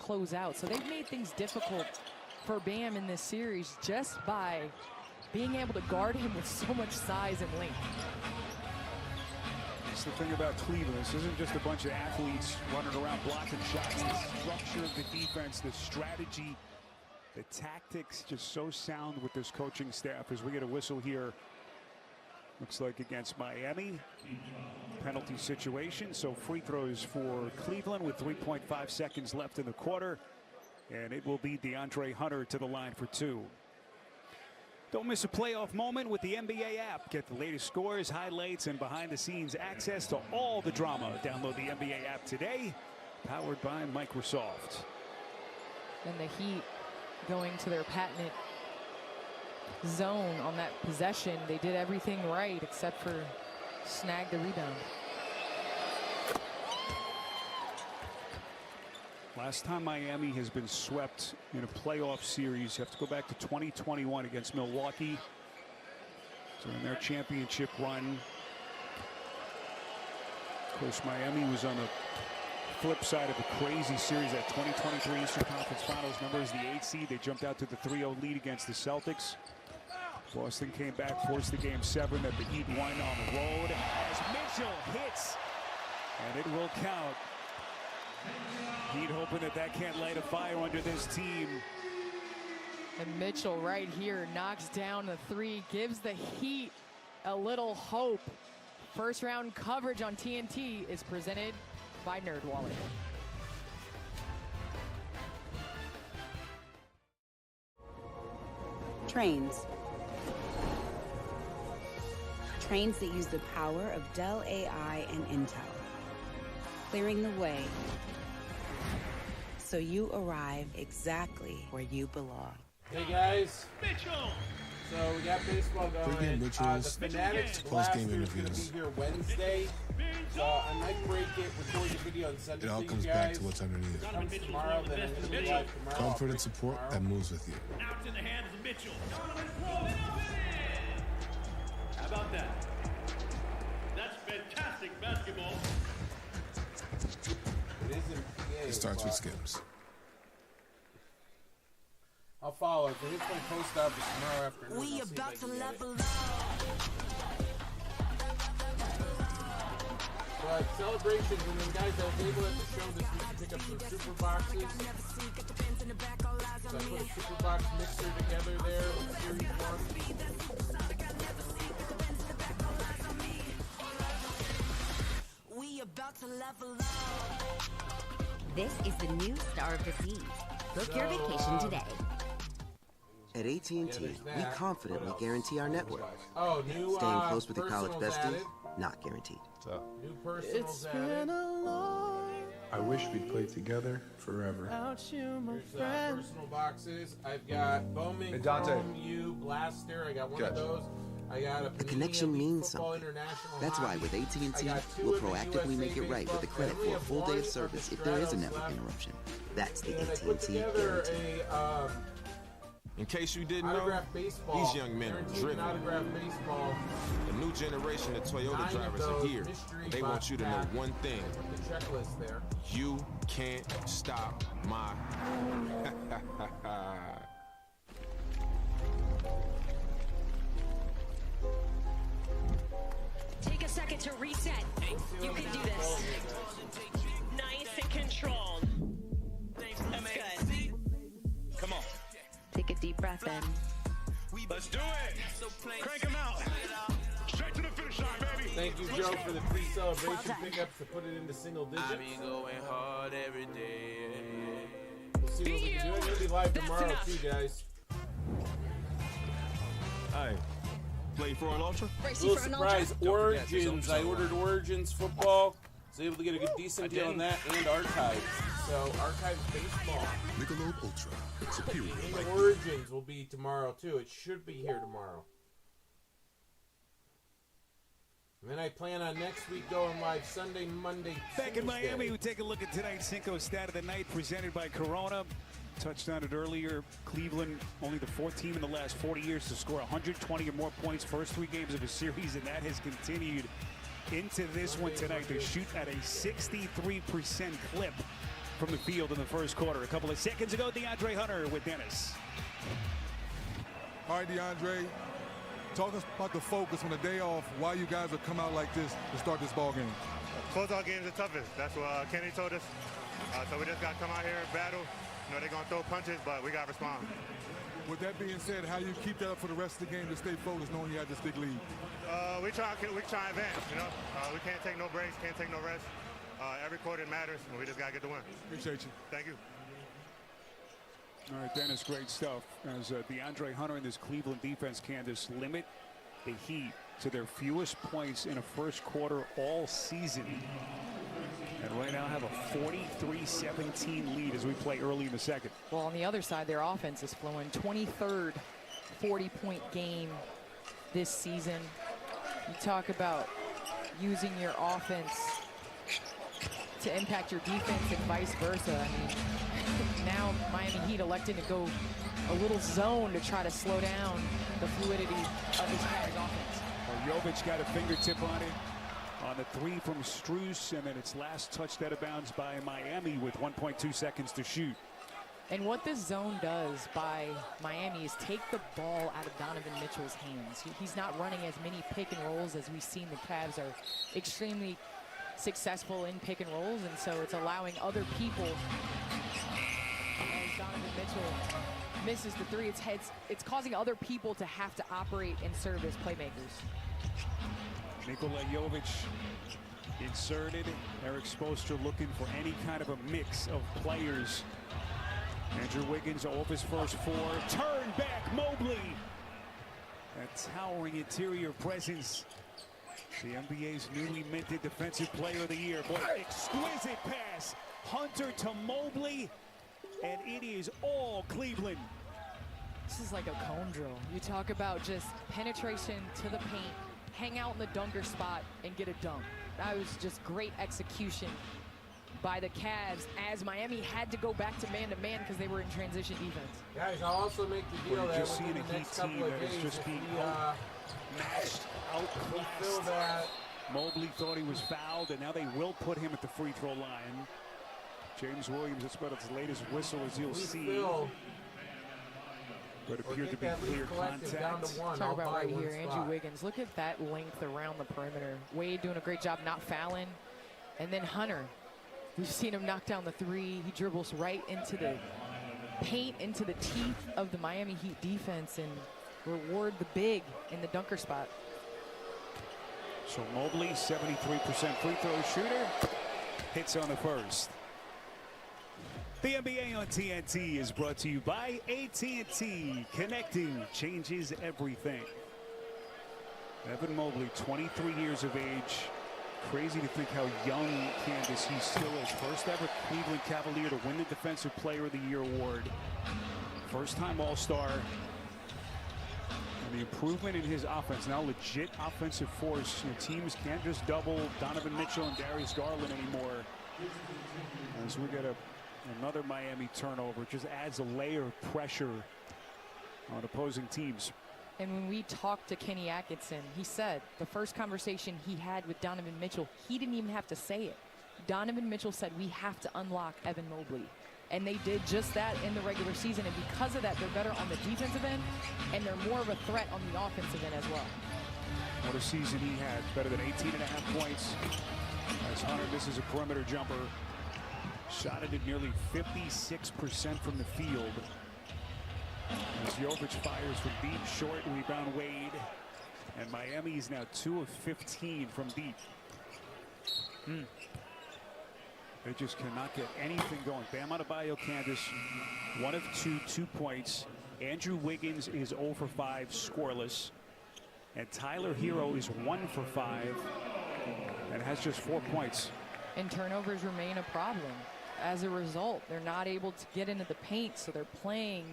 close out. So they've made things difficult for Bam in this series just by being able to guard him with so much size and length. That's the thing about Cleveland. This isn't just a bunch of athletes running around blocking shots. The structure of the defense, the strategy, the tactics, just so sound with this coaching staff. As we get a whistle here, looks like against Miami. Penalty situation, so free throws for Cleveland with 3.5 seconds left in the quarter. And it will be DeAndre Hunter to the line for two. Don't miss a playoff moment with the NBA app. Get the latest scores, highlights, and behind-the-scenes access to all the drama. Download the NBA app today, powered by Microsoft. And the Heat going to their patented zone on that possession. They did everything right except for snag the rebound. Last time Miami has been swept in a playoff series, you have to go back to 2021 against Milwaukee. So in their championship run, of course, Miami was on the flip side of a crazy series. That 2023 Eastern Conference Finals, remember, as the 8th seed, they jumped out to the 3-0 lead against the Celtics. Boston came back, forced the game 7 that the Heat won on the road as Mitchell hits, and it will count. Heat hoping that can't light a fire under this team. And Mitchell right here knocks down the 3, gives the Heat a little hope. First round coverage on TNT is presented by NerdWallet. Trains. Trains that use the power of Dell AI and Intel, clearing the way so you arrive exactly where you belong. Hey guys, Mitchell. So we got baseball going. The Fanatics Blaster is going to be here Wednesday. So I might break it, record the video, and send it to you guys. It all comes back to what's underneath. Comes tomorrow, then I'm going to be live tomorrow. Comfort and support that moves with you. Now it's in the hands of Mitchell. How about that? That's fantastic basketball. It isn't PA. It starts with Skims. I'll follow it. It's going to post up tomorrow afternoon. We about to level up. But celebrations, and then guys, I was able at the show this week to pick up some super boxes. So I put a super box mixer together there with Series 1. We about to level up. This is the new Star of the Seas. Book your vacation today. At AT&T, we confidently guarantee our network. Oh, new Staying close with your college besties, added. not guaranteed. New personals added. I wish we'd play together forever. Here's personal boxes. I've got Bowman, Chrome U, Blaster. I got one of those. I got a The connection means something. That's why with AT&T, we'll proactively make it right with a credit for a full day of service if there is a network interruption. That's the AT&T guarantee. In case you didn't know, these young men are driven. The new generation of Toyota drivers are here. They want you to know one thing. You can't stop my... Take a second to reset. You can do this. Nice and controlled. That's good. Come on. Take a deep breath in. Let's do it. Crank them out. Straight to the finish line, baby. Thank you, Joe, for the free celebration pickups to put it into single digits. I be going hard every day. We'll see what we can do. It's going to be live tomorrow, too, guys. Hey, play for an Ultra? Little surprise, Origins. I ordered Origins football. Was able to get a good decent deal on that, and Archives. So Archives baseball. Michelob Ultra. Superior. And Origins will be tomorrow too. It should be here tomorrow. And then I plan on next week going live Sunday, Monday, Back Tuesday. in Miami, we take a look at tonight's Cinco Stat of the Night presented by Corona. Touched on it earlier. Cleveland, only the 4th team in the last 40 years to score 120 or more points first 3 games of a series, and that has continued into this one tonight. They shoot at a 63% clip from the field in the first quarter. A couple of seconds ago, DeAndre Hunter with Dennis. All right, DeAndre, talk us about the focus on the day off, why you guys have come out like this to start this ball game. Closeout games are toughest. That's what Kenny told us. So we just got to come out here and battle. You know, they're going to throw punches, but we got to respond. With that being said, how you keep that up for the rest of the game to stay focused knowing you have this big lead? We try and advance, you know. We can't take no breaks, can't take no rest. Every quarter matters, and we just got to get the win. Appreciate you. Thank you. All right, Dennis, great stuff. As DeAndre Hunter and this Cleveland defense, Candace, limit the Heat to their fewest points in a first quarter all season. And right now have a 43-17 lead as we play early in the second. Well, on the other side, their offense is flowing. 23rd 40-point game this season. You talk about using your offense to impact your defense and vice versa. I mean, now Miami Heat electing to go a little zone to try to slow down the fluidity of this Cavs offense. Well, Jovic got a fingertip on it on the three from Strus, and then it's last touched out of bounds by Miami with 1.2 seconds to shoot. And what this zone does by Miami is take the ball out of Donovan Mitchell's hands. He's not running as many pick and rolls as we've seen. The Cavs are extremely successful in pick and rolls, and so it's allowing other people. As Donovan Mitchell misses the three, it's causing other people to have to operate and serve as playmakers. Nikola Jovic inserted. Eric Spoelstra looking for any kind of a mix of players. Andrew Wiggins off his first four. Turn back Mobley. That towering interior presence. The NBA's newly minted Defensive Player of the Year. Boy, exquisite pass. Hunter to Mobley. And it is all Cleveland. This is like a cone drill. You talk about just penetration to the paint, hang out in the dunker spot, and get a dunk. That was just great execution by the Cavs as Miami had to go back to man-to-man because they were in transition defense. Guys, I'll also make the deal that just seeing within a the Heat next team couple of that is days, just being matched, feel outclassed. that Mobley thought he was fouled, and now they will put him at the free throw line. James Williams, that's about his latest whistle, as you'll see. But appeared to be clear contact. Talk about right here, Andrew Wiggins. Look at that length around the perimeter. Wade doing a great job not fouling. And then Hunter. We've seen him knock down the three. He dribbles right into the paint, into the teeth of the Miami Heat defense, and reward the big in the dunker spot. So Mobley, 73% free throw shooter, hits on the first. The NBA on TNT is brought to you by AT&T. Connecting changes everything. Evan Mobley, 23 years of age. Crazy to think how young, Candace, he still is. First ever Cleveland Cavalier to win the Defensive Player of the Year award. First time All-Star. And the improvement in his offense, now legit offensive force. You know, teams can't just double Donovan Mitchell and Darius Garland anymore. As we get another Miami turnover, just adds a layer of pressure on opposing teams. And when we talked to Kenny Atkinson, he said the first conversation he had with Donovan Mitchell, he didn't even have to say it. Donovan Mitchell said, we have to unlock Evan Mobley. And they did just that in the regular season. And because of that, they're better on the defensive end, and they're more of a threat on the offensive end as well. What a season he had. Better than 18.5 points. As Hunter misses a perimeter jumper. Shot it at nearly 56% from the field. As Jovic fires from deep, short, rebound Wade. And Miami is now 2 of 15 from deep. They just cannot get anything going. Bam Adebayo, Candace, 1 of 2 points. Andrew Wiggins is 0 for 5, scoreless. And Tyler Hero is 1 for 5 and has just 4 points. And turnovers remain a problem. As a result, they're not able to get into the paint, so they're playing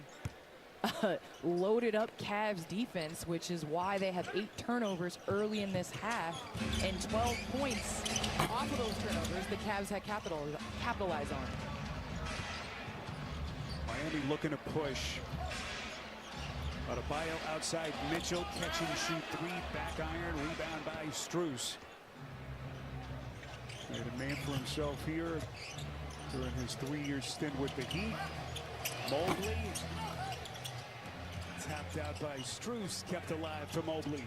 loaded up Cavs defense, which is why they have 8 turnovers early in this half and 12 points off of those turnovers the Cavs had capitalized on. Miami looking to push. Adebayo outside Mitchell, catch and shoot 3, back iron, rebound by Strus. Made a name for himself here. during his 3-year stint with the Heat. Mobley tapped out by Strus, kept alive to Mobley.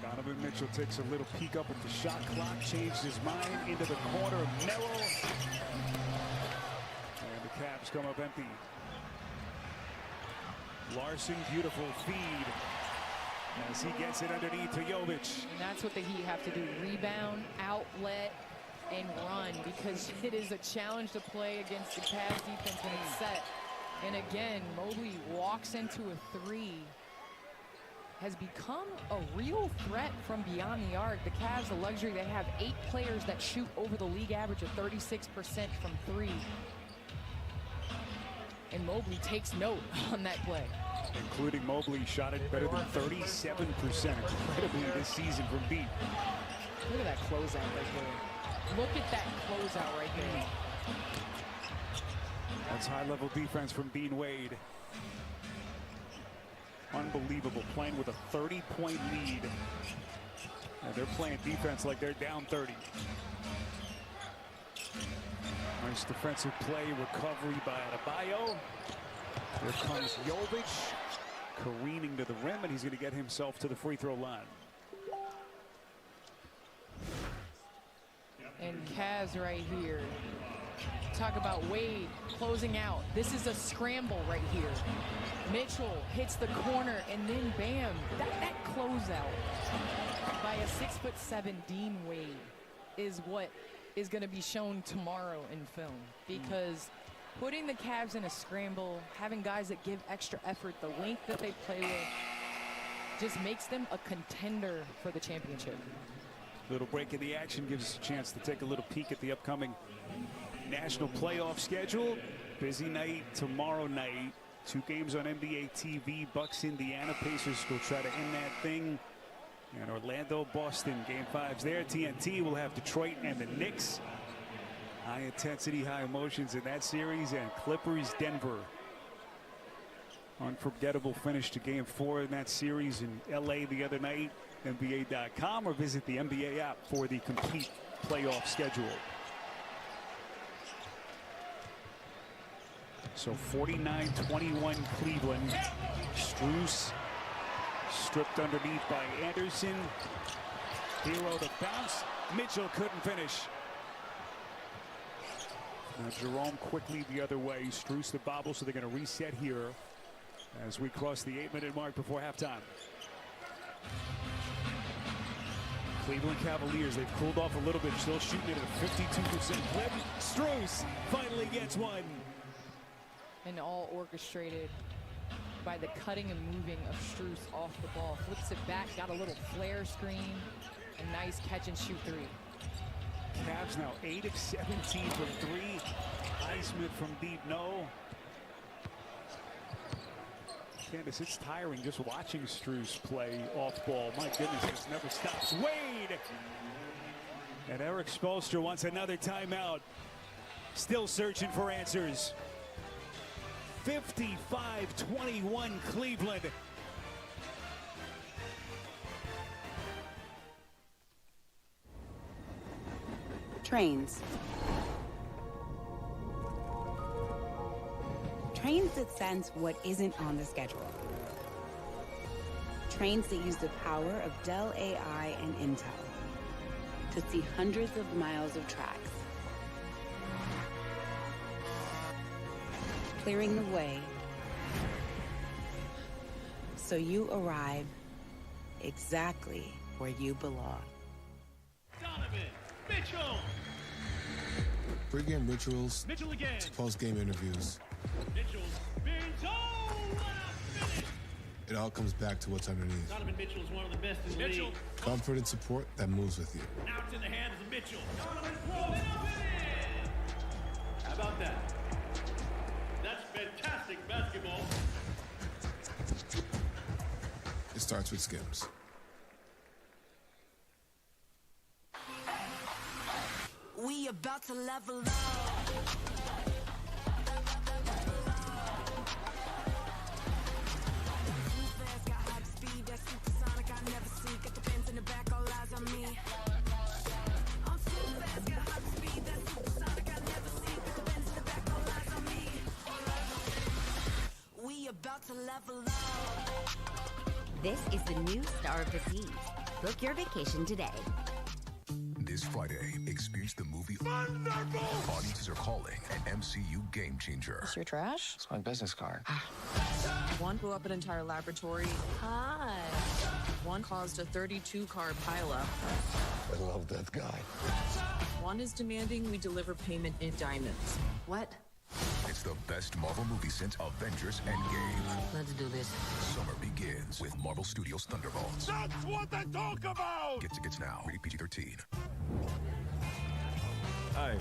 Donovan Mitchell takes a little peek up at the shot clock, changed his mind into the corner. Mello. And the Cavs come up empty. Larson, beautiful feed as he gets it underneath to Jovic. And that's what the Heat have to do. Rebound, outlet, and run, because it is a challenge to play against the Cavs defense when it's set. And again, Mobley walks into a three. Has become a real threat from beyond the arc. The Cavs, the luxury, they have 8 players that shoot over the league average of 36% from 3. And takes note on that play. Including Mobley, shot it better than 37% incredibly this season from deep. Look at that closeout right there. Look at that closeout right there. That's high-level defense from Dean Wade. Unbelievable, playing with a 30-point lead. And they're playing defense like they're down 30. Nice defensive play, recovery by Adebayo. Here comes Jovic, careening to the rim, and he's going to get himself to the free throw line. And Cavs right here. Talk about Wade closing out. This is a scramble right here. Mitchell hits the corner, and then bam, that closeout by a 6'7" Dean Wade is what is going to be shown tomorrow in film, because putting the Cavs in a scramble, having guys that give extra effort, the length that they play with, just makes them a contender for the championship. Little break in the action gives us a chance to take a little peek at the upcoming national playoff schedule. Busy night tomorrow night. 2 games on NBA TV. Bucks, Indiana. Pacers will try to end that thing. And Orlando, Boston. Game 5's there. TNT will have Detroit and the Knicks. High intensity, high emotions in that series. And Clippers, Denver. Unforgettable finish to Game 4 in that series in LA the other night. NBA.com, or visit the NBA app for the complete playoff schedule. So 49-21 Cleveland. Strus stripped underneath by Anderson. Hero to bounce. Mitchell couldn't finish. Now Jerome quickly the other way. Strus the bobble, so they're going to reset here as we cross the 8-minute mark before halftime. Cleveland Cavaliers, they've cooled off a little bit, still shooting it at a 52% clip. Strus finally gets one. And all orchestrated by the cutting and moving of Strus off the ball. Flips it back, got a little flare screen. A nice catch and shoot 3. Cavs now 8 of 17 from 3. Highsmith from deep, no. Candace, it's tiring just watching Strus play off ball. My goodness, this never stops. Wade! And Eric Spoelstra wants another timeout. Still searching for answers. 55-21 Cleveland. Trains. Trains that sense what isn't on the schedule. Trains that use the power of Dell AI and Intel to see hundreds of miles of tracks, clearing the way so you arrive exactly where you belong. Donovan Mitchell. Pre-game rituals, Mitchell again. Post-game interviews. Mitchell's being told what a finish. It all comes back to what's underneath. Donovan Mitchell is one of the best in the league. Comfort and support that moves with you. Now it's in the hands of Mitchell. Donovan throws it up and in. How about that? That's fantastic basketball. It starts with Skims. We about to level up. level up. This is the new star of the seas. Book your vacation today. This Friday, experience the movie Thunderbolt. Audiences are calling an MCU game changer. Is your trash? It's my business card. One blew up an entire laboratory. Hi. One caused a 32-car pileup. I love that guy. One is demanding we deliver payment in diamonds. What? It's the best Marvel movie since Avengers Endgame. Let's do this. Summer begins with Marvel Studios' Thunderbolts. That's what they talk about! Get tickets now. Rated PG-13. Hey,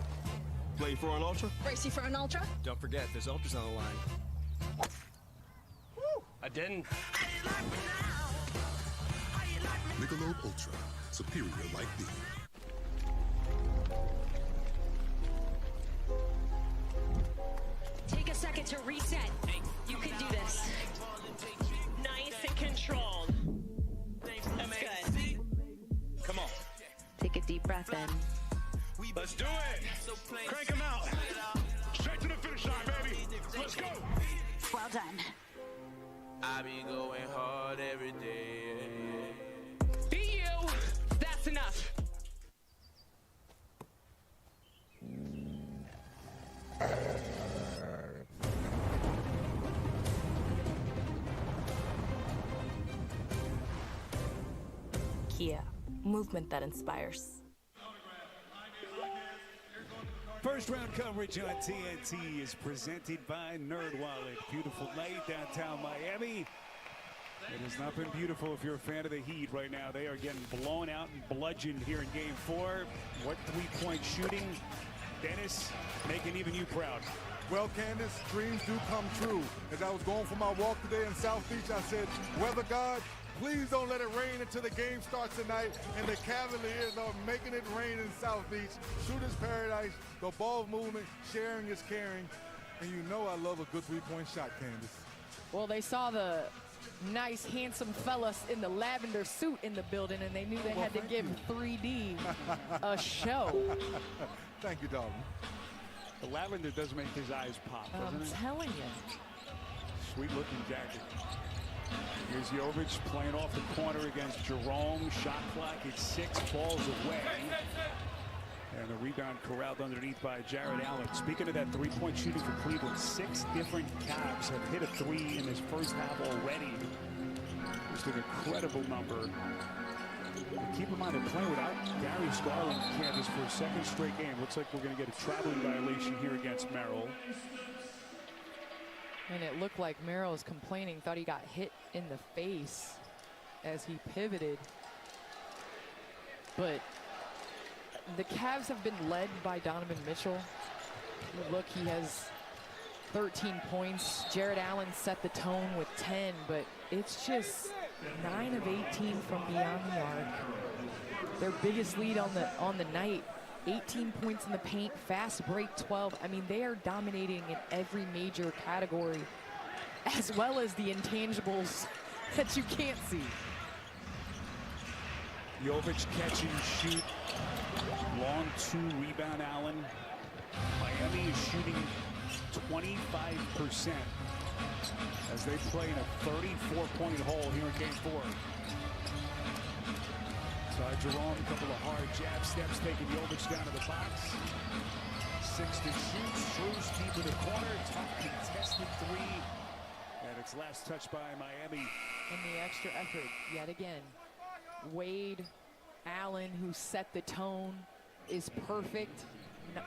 play for an ultra? Race you for an ultra? Don't forget, there's ultras on the line. Woo! I didn't. Michelob Ultra. Superior like beer. Take a second to reset. You can do this. Nice and controlled. That's good. Come on. Take a deep breath in. Let's do it. Crank them out. Straight to the finish line, baby. Let's go. Well done. I be going hard every day. Be you. That's enough. Kia, movement that inspires. First round coverage on TNT is presented by NerdWallet. Beautiful night downtown Miami. It has not been beautiful if you're a fan of the Heat right now. They are getting blown out and bludgeoned here in Game 4. What three-point shooting, Dennis, making even you proud. Well, Candace, dreams do come true. As I was going for my walk today in South Beach, I said, weather God, please don't let it rain until the game starts tonight. And the Cavaliers are making it rain in South Beach. Shooter's paradise, the ball movement, sharing is caring. And you know I love a good three-point shot, Candace. Well, they saw the nice, handsome fellas in the lavender suit in the building, and they knew they had to give 3D a show. Thank you, darling. The lavender does make his eyes pop, doesn't it? I'm telling you. Sweet-looking jacket. Here's Jovic playing off the corner against Jerome. Shot clock at 6, falls away. And the rebound corralled underneath by Jared Allen. Speaking of that three-point shooting for Cleveland, 6 different Cavs have hit a 3 in this first half already. Just an incredible number. And keep in mind, they're playing without Darius Garland in Kansas for a second straight game. Looks like we're going to get a traveling violation here against Merrill. And it looked like Merrill was complaining, thought he got hit in the face as he pivoted. But the Cavs have been led by Donovan Mitchell. Look, he has 13 points. Jared Allen set the tone with 10, but it's just 9 of 18 from beyond the arc. Their biggest lead on the night, 18 points in the paint, fast break 12. I mean, they are dominating in every major category, as well as the intangibles that you can't see. Jovic catch and shoot. Long 2 rebound Allen. Miami is shooting 25% as they play in a 34-point hole here in Game 4. Jerome, a couple of hard jab steps, taking Jovic down to the box. 6 to shoot. Strus deep in the corner. Tough contested 3. And it's last touched by Miami. And the extra effort yet again. Wade, Allen, who set the tone, is perfect.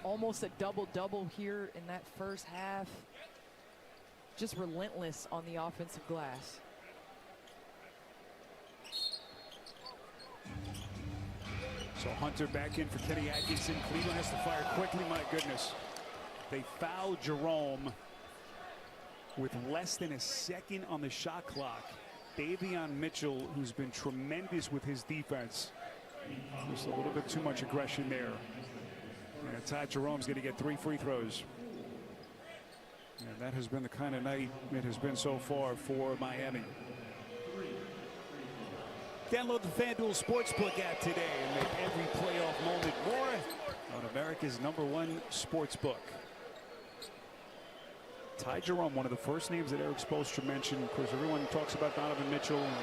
Almost a double-double here in that first half. Just relentless on the offensive glass. So Hunter back in for Kenny Atkinson. Cleveland has to fire quickly, my goodness. They foul Jerome with less than a second on the shot clock. Davion Mitchell, who's been tremendous with his defense. Just a little bit too much aggression there. And Ty Jerome's going to get 3 free throws. And that has been the kind of night it has been so far for Miami. Download the FanDuel Sportsbook app today and make every playoff moment more on America's #1 sportsbook. Ty Jerome, one of the first names that Eric Spoelstra mentioned. Of course, everyone talks about Donovan Mitchell and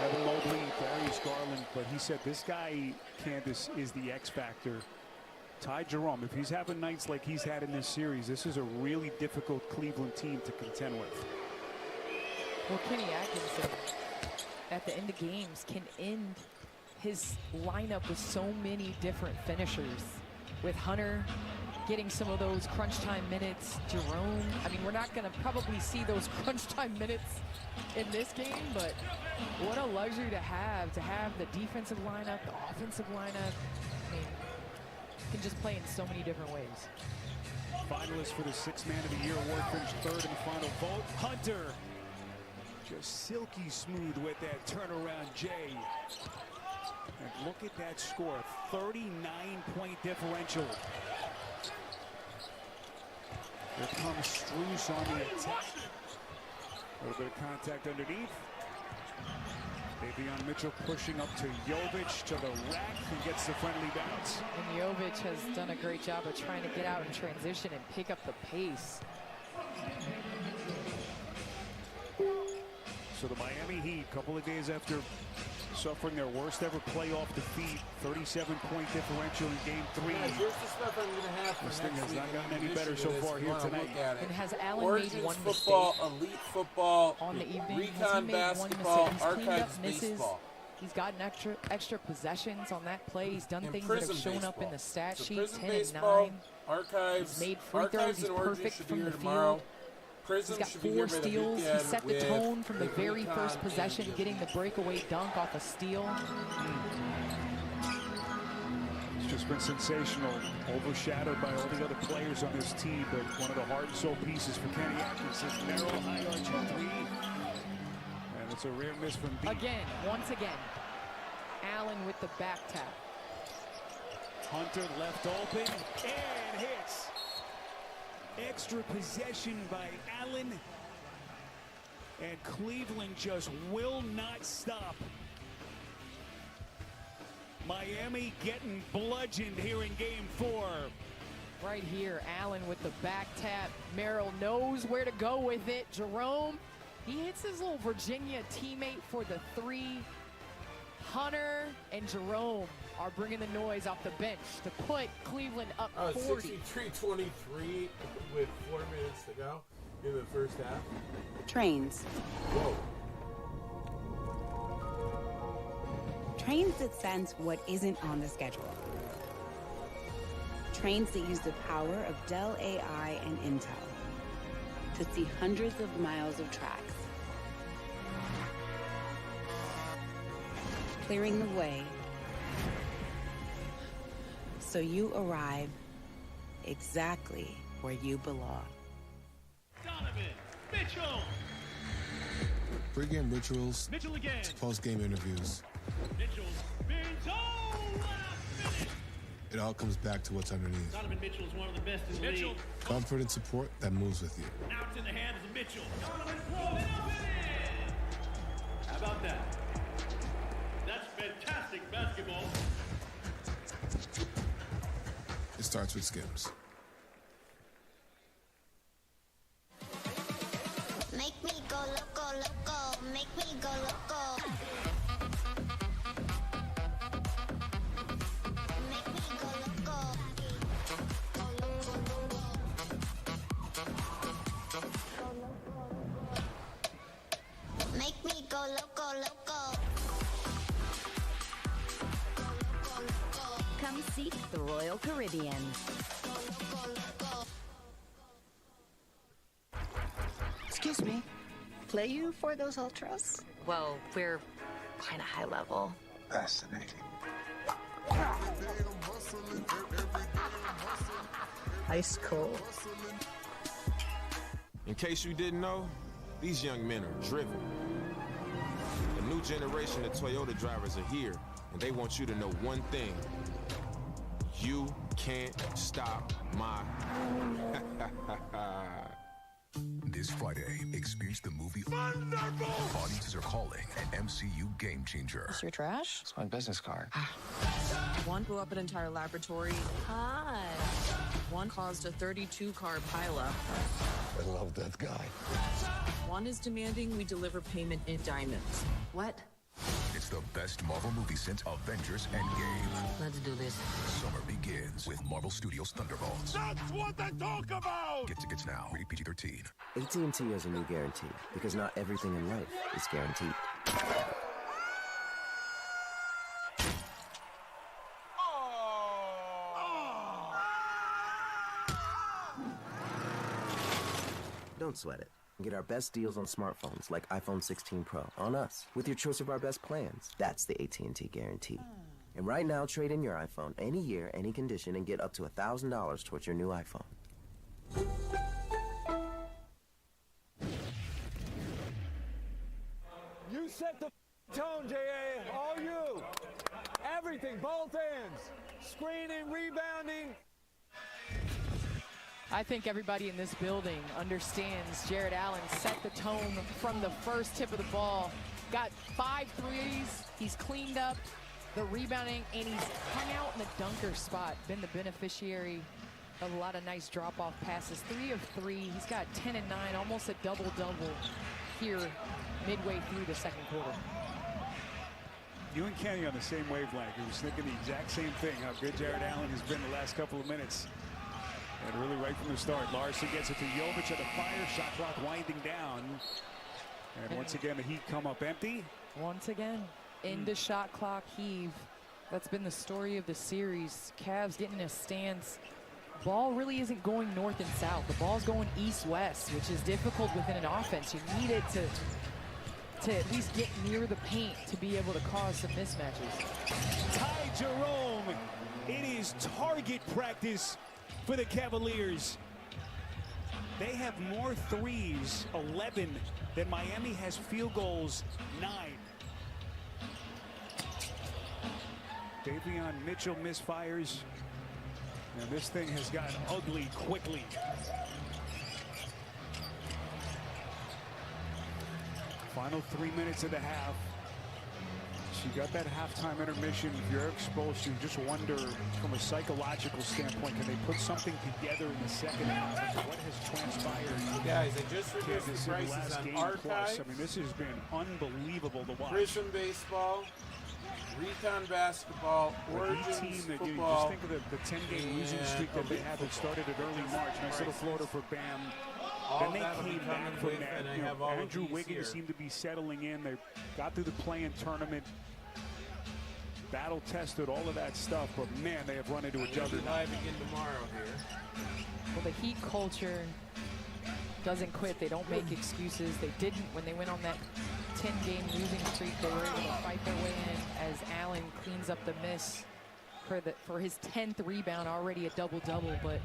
Evan Mobley, Darius Garland, but he said this guy, Candace, is the X factor. Ty Jerome, if he's having nights like he's had in this series, this is a really difficult Cleveland team to contend with. Well, Kenny Atkinson, at the end of games, can end his lineup with so many different finishers. With Hunter getting some of those crunch time minutes, Jerome. I mean, we're not going to probably see those crunch time minutes in this game, but what a luxury to have the defensive lineup, the offensive lineup. I mean, can just play in so many different ways. Finalist for the Sixth Man of the Year award, finished third in the final vote. Hunter, just silky smooth with that turnaround J. And look at that score, 39-point differential. Here comes Strus on the attack. A little bit of contact underneath. Davion Mitchell pushing up to Jovic to the rack. He gets the friendly bounce. And Jovic has done a great job of trying to get out in transition and pick up the pace. So the Miami Heat, a couple of days after suffering their worst ever playoff defeat, 37-point differential in Game 3. Yeah, here's the stuff I'm going to have for this next thing has week not gotten any better so far here tonight. And has Allen Origins made one football, mistake elite football, on the evening? recon basketball, archives misses. baseball. He's gotten extra possessions on that play. He's done And things that have prison shown up in baseball. the stat So sheet. prison 10 baseball, and 9. archives, He's made free throws. archives He's and Origins perfect should be from here the tomorrow. field. Prison He's got should be 4 here by the steals. He weekend set the with tone from the very recon first possession, and getting the breakaway dunk off a steal. It's just been sensational, overshadowed by all the other players on this team, but one of the heart and soul pieces for Kenny Atkinson. Narrow, high arching three. And it's a rare miss from deep. Again, once again, Allen with the back tap. Hunter left open and hits. Extra possession by Allen. And Cleveland just will not stop. Miami getting bludgeoned here in Game 4. Right here, Allen with the back tap. Merrill knows where to go with it. Jerome, he hits his little Virginia teammate for the 3. Hunter and Jerome are bringing the noise off the bench to put Cleveland up 40. 63-23 with 4 minutes to go in the first half. Trains. Whoa. Trains that sense what isn't on the schedule. Trains that use the power of Dell AI and Intel to see hundreds of miles of tracks, clearing the way so you arrive exactly where you belong. Donovan Mitchell. Pre-game rituals, Mitchell again. post-game interviews. Mitchell spins. Oh, what a finish. It all comes back to what's underneath. Donovan Mitchell is one of the best in the league. Comfort and support that moves with you. Now it's in the hands of Mitchell. Donovan throwing up and in. How about that? That's fantastic basketball. It starts with Skims. Make me go loco, loco. Make me go loco. Make me go loco. Make me go loco, loco. Come seek the Royal Caribbean. Excuse me. Play you for those ultras? Well, we're kind of high level. Fascinating. Ice cold. In case you didn't know, these young men are driven. A new generation of Toyota drivers are here, and they want you to know one thing. You can't stop my... This Friday, experience the movie Thunderbolt. Audiences are calling an MCU game changer. Is your trash? It's my business card. One blew up an entire laboratory. Hi. One caused a 32-car pileup. I love that guy. One is demanding we deliver payment in diamonds. What? It's the best Marvel movie since Avengers Endgame. Let's do this. Summer begins with Marvel Studios' Thunderbolts. That's what they talk about! Get tickets now. Rated PG-13. AT&T has a new guarantee because not everything in life is guaranteed. Don't sweat it. Get our best deals on smartphones like iPhone 16 Pro on us with your choice of our best plans. That's the AT&T guarantee. And right now, trade in your iPhone any year, any condition, and get up to $1,000 towards your new iPhone. You set the tone, J.A. All you. Everything, both ends. Screening, rebounding. I think everybody in this building understands Jared Allen set the tone from the first tip of the ball. Got 5 threes. He's cleaned up the rebounding, and he's hung out in the dunker spot. Been the beneficiary of a lot of nice drop-off passes. 3 of 3. He's got 10 and 9, almost a double-double here midway through the second quarter. You and Kenny on the same wavelength. He was thinking the exact same thing, how good Jared Allen has been the last couple of minutes. And really right from the start, Larson gets it to Jovic at the fire. Shot clock winding down. And once again, the Heat come up empty. Once again, into shot clock heave. That's been the story of the series. Cavs getting in a stance. Ball really isn't going north and south. The ball's going east-west, which is difficult within an offense. You need it to at least get near the paint to be able to cause some mismatches. Ty Jerome, it is target practice for the Cavaliers. They have more threes, 11, than Miami has field goals, 9. Davion Mitchell misfires, and this thing has gotten ugly quickly. Final 3 minutes of the half. She got that halftime intermission. If you're exposed, you just wonder from a psychological standpoint, can they put something together in the second half? What has transpired? Guys, I just reduced the prices on Archive. I mean, this has been unbelievable to watch. Prism baseball, Recon basketball, Origins football. Just think of the 10-game losing streak that they had that started at early March. Nice little floater for Bam. Then they came back from that. You know, Andrew Wiggins seemed to be settling in. They got through the play-in tournament, battle tested, all of that stuff. But man, they have run into a juggernaut. Live again tomorrow here. Well, the Heat culture doesn't quit. They don't make excuses. They didn't when they went on that 10-game losing streak. They were able to fight their way in as Allen cleans up the miss for his 10th rebound, already a double-double. But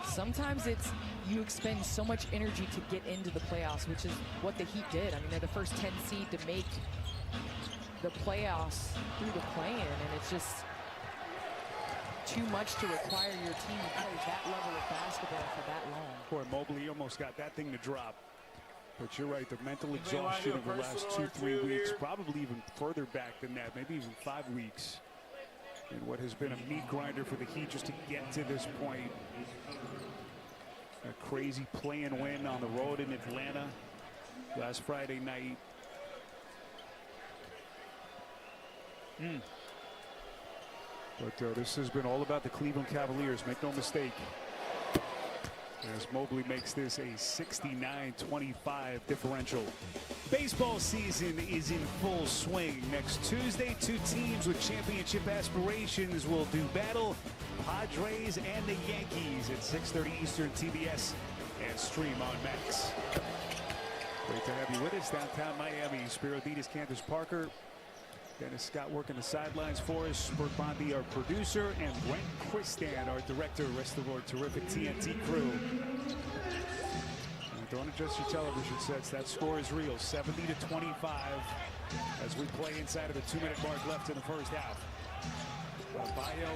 sometimes it's you expend so much energy to get into the playoffs, which is what the Heat did. I mean, they're the first 10 seed to make the playoffs through the play-in, and it's just too much to require your team to play that level of basketball for that long. Poor Mobley almost got that thing to drop. But you're right, the mental exhaustion of the last 2-3 weeks, probably even further back than that, maybe even 5 weeks. And what has been a meat grinder for the Heat just to get to this point. A crazy play-in win on the road in Atlanta last Friday night. But this has been all about the Cleveland Cavaliers, make no mistake. As Mobley makes this a 69-25 differential. Baseball season is in full swing. Next Tuesday, 2 teams with championship aspirations will do battle. Padres and the Yankees at 6:30 Eastern, TBS, and stream on Max. Great to have you with us downtown Miami. Spiro Ditas, Candace Parker, Dennis Scott working the sidelines for us. Bert Bondi, our producer, and Brent Christan, our director. Rest of our terrific TNT crew. And don't adjust your television sets. That score is real, 70-25, as we play inside of the 2-minute mark left in the first half. Bayo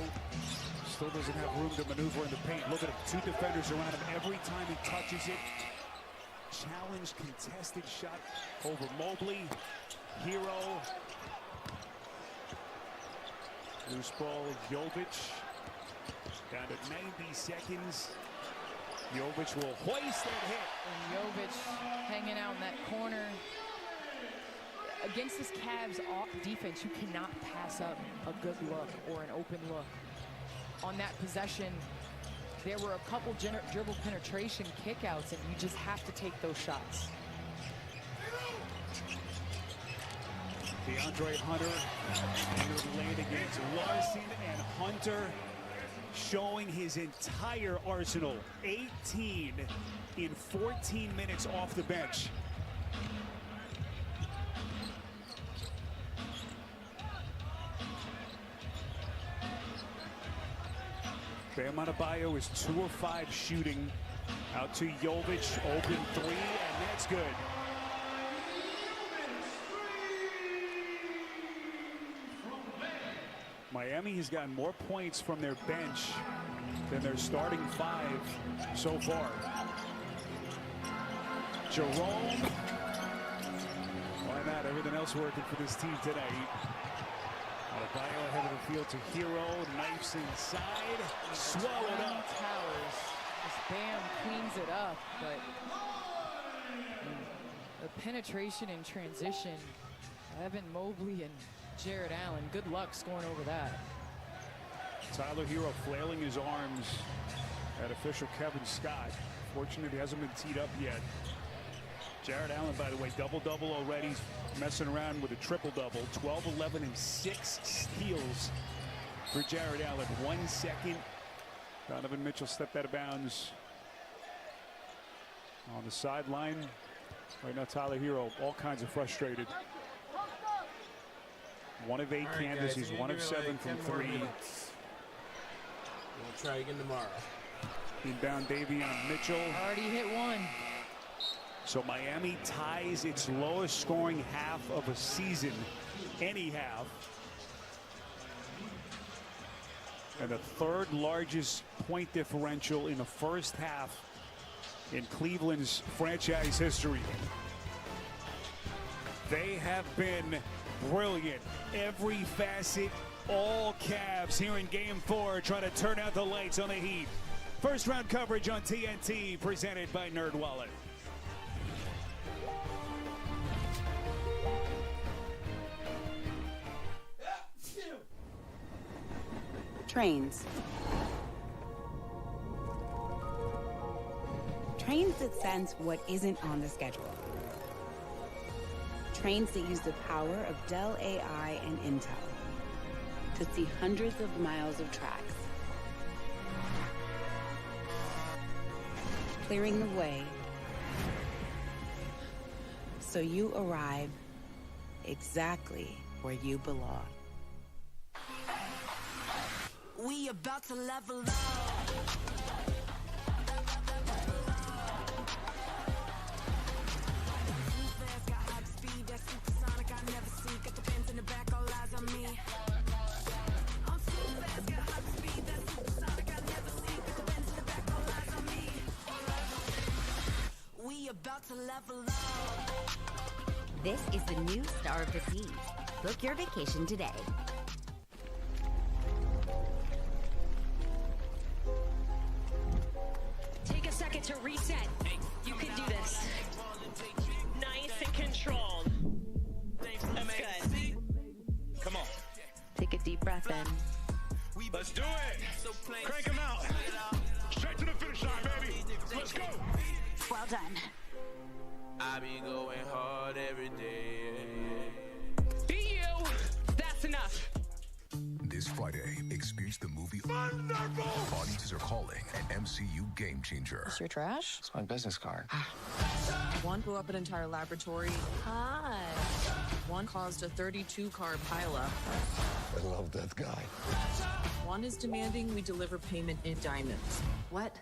still doesn't have room to maneuver in the paint. Look at him, 2 defenders around him every time he touches it. Challenge, contested shot over Mobley. Hero. Loose ball, Jovic. Down to 90 seconds. Jovic will hoist that hit. And Jovic hanging out in that corner. Against this Cavs defense, you cannot pass up a good look or an open look. On that possession, there were a couple dribble penetration kickouts, and you just have to take those shots. DeAndre Hunter under the lane against Larson, and Hunter showing his entire arsenal. 18 in 14 minutes off the bench. Bam Adebayo is 2 of 5 shooting. Out to Jovic, open 3, and that's good. Miami has gotten more points from their bench than their starting 5 so far. Jerome. Why not? Everything else working for this team tonight. Adebayo ahead of the field to Hero. Knifes inside. Swallowed up. Towers. As Bam cleans it up, but the penetration and transition. Evan Mobley and Jared Allen, good luck scoring over that. Tyler Hero flailing his arms at official Kevin Scott. Fortunately, he hasn't been teed up yet. Jared Allen, by the way, double-double already. He's messing around with a triple-double. 12, 11, and 6 steals for Jared Allen. 1 second. Donovan Mitchell stepped out of bounds on the sideline. Right now, Tyler Hero, all kinds of frustrated. 1 of 8 Kansas. He's 1 of 7 from 3. We'll try again tomorrow. Inbound Davion Mitchell. Already hit 1. So Miami ties its lowest scoring half of a season, any half. And the 3rd largest point differential in the first half in Cleveland's franchise history. They have been brilliant. Every facet, all Cavs here in Game 4, trying to turn out the lights on the Heat. First round coverage on TNT, presented by NerdWallet. Trains. Trains that sense what isn't on the schedule. Trains that use the power of Dell AI and Intel to see hundreds of miles of tracks, clearing the way so you arrive exactly where you belong. We about to level up. About to level up. This is the new star of the seas. Book your vacation today. Take a second to reset. You can do this. Nice and controlled. That's good. Come on. Take a deep breath in. Let's do it. Crank them out. Straight to the finish line, baby. Let's go. Well done. I be going hard every day. Be you. That's enough. This Friday, experience the movie Thunderbolt. Audiences are calling an MCU game changer. Is your trash? It's my business card. One blew up an entire laboratory. Hi. One caused a 32-car pileup. I love that guy. One is demanding we deliver payment in diamonds. What?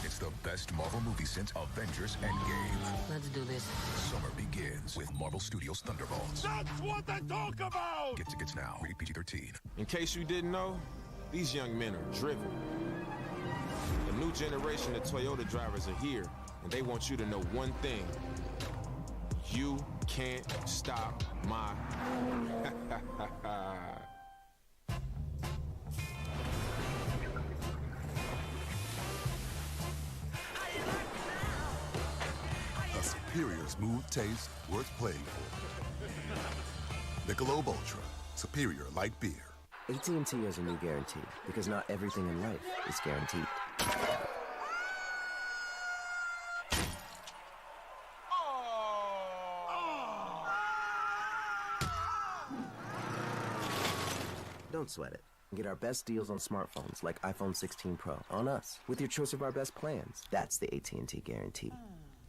It's the best Marvel movie since Avengers Endgame. Let's do this. Summer begins with Marvel Studios' Thunderbolts. That's what they talk about! Get tickets now. Rated PG-13. In case you didn't know, these young men are driven. A new generation of Toyota drivers are here, and they want you to know one thing. You can't stop my... superior smooth taste worth playing for. Michelob Ultra, superior light beer. AT&T has a new guarantee because not everything in life is guaranteed. Don't sweat it. Get our best deals on smartphones like iPhone 16 Pro on us with your choice of our best plans. That's the AT&T guarantee.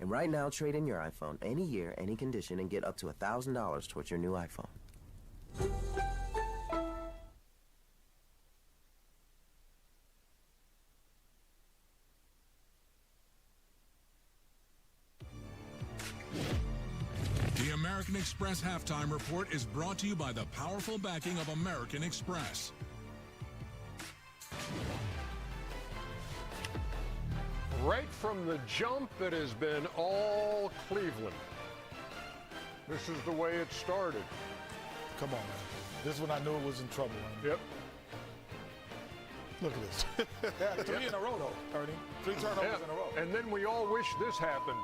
And right now, trade in your iPhone any year, any condition, and get up to $1,000 towards your new iPhone. The American Express Halftime Report is brought to you by the powerful backing of American Express. Right from the jump, it has been all Cleveland. This is the way it started. Come on, man. This is when I knew it was in trouble. Man. Yep. Look at this. Yeah, 3 in a row, though, Ernie. 3 turnovers in a row. And then we all wish this happened.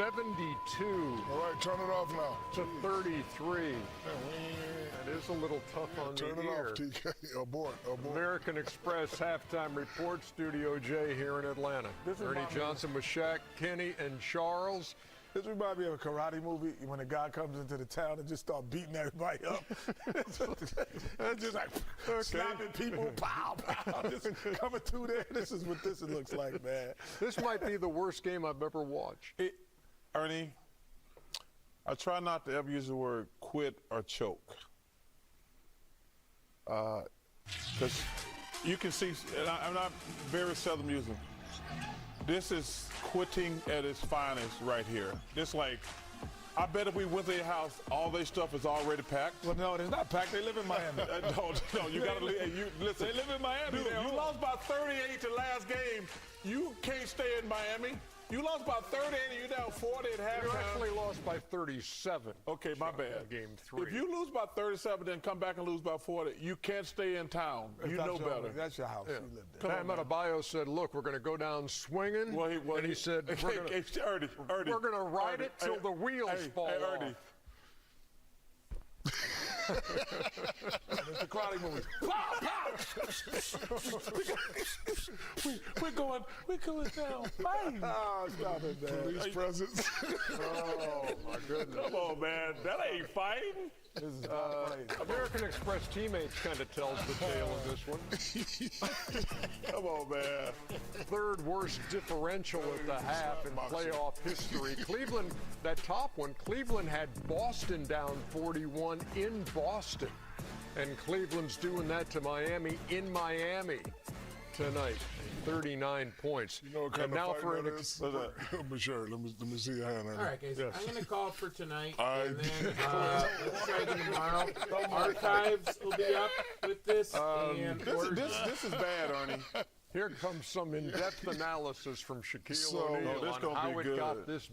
All right, turn it off now. To 33. That is a little tough on turn the ear. Turn it off, TK. Abort. American Express Halftime Report, Studio J here in Atlanta. Ernie Johnson with Shaq, Kenny, and Charles. This reminds me of a karate movie when a guy comes into the town and just start beating everybody up. just like slapping people, pow, pow, just coming through there. This is what this looks like, man. This might be the worst game I've ever watched. Ernie, I try not to ever use the word quit or choke. Because you can see, and I'm not very seldom using. This is quitting at its finest right here. This like, I bet if we went to their house, all their stuff is already packed. Well, no, it's not packed. They live in Miami. No, you gotta listen. They live in Miami. Dude, you lost by 38 the last game. You can't stay in Miami. You lost by 38 and you're down 40 at halftime. You actually lost by 37. Okay, my bad. Game 3. If you lose by 37, then come back and lose by 40, you can't stay in town. You know better. That's your house. Yeah. You live there. Sam Adebayo said, look, we're going to go down swinging. And he said, we're going to ride it till the wheels fall off. Ernie. It's the karate movie. We're going down. Fighting. Oh, stop it, man. Police presence. Oh, my goodness. Come on, man. That ain't fighting. This is American Express teammates kind of tells the tale of this one. Come on, man. Third worst differential at the half in playoff history. Cleveland, that top one, Cleveland had Boston down 41 in Boston. And Cleveland's doing that to Miami in Miami tonight. 39 points. You know what kind and of now fight for that is? Let me show you. Let me see your hand. All right, guys. Yes. I'm going to call for tonight. All right. And then let's try again tomorrow. Archives will be up with this. And this is bad, Ernie. Here comes some in-depth analysis from Shaquille O'Neal on how it got this